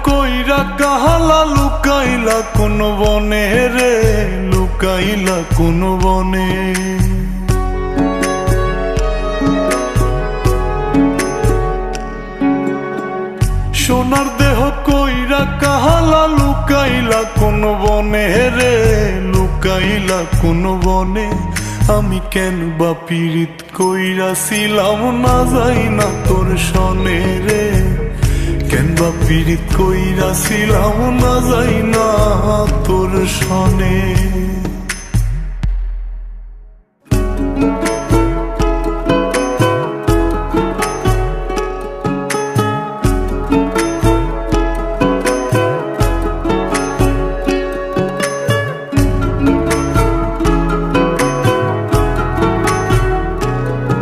কইরা কাহালা লুকাইলা কোন বনে রে, লুকাইলা কোন বনে। সোনার দেহ কইরা কাহালা লুকাইলা কোন বনে রে, লুকাইলা কোন বনে। আমি কেন বা পীড়িত কইরাছিলাম না যাই না তোর সনে রে, কেন বা পীড়িত কইরাছিলাম না যাই না তোর সনে।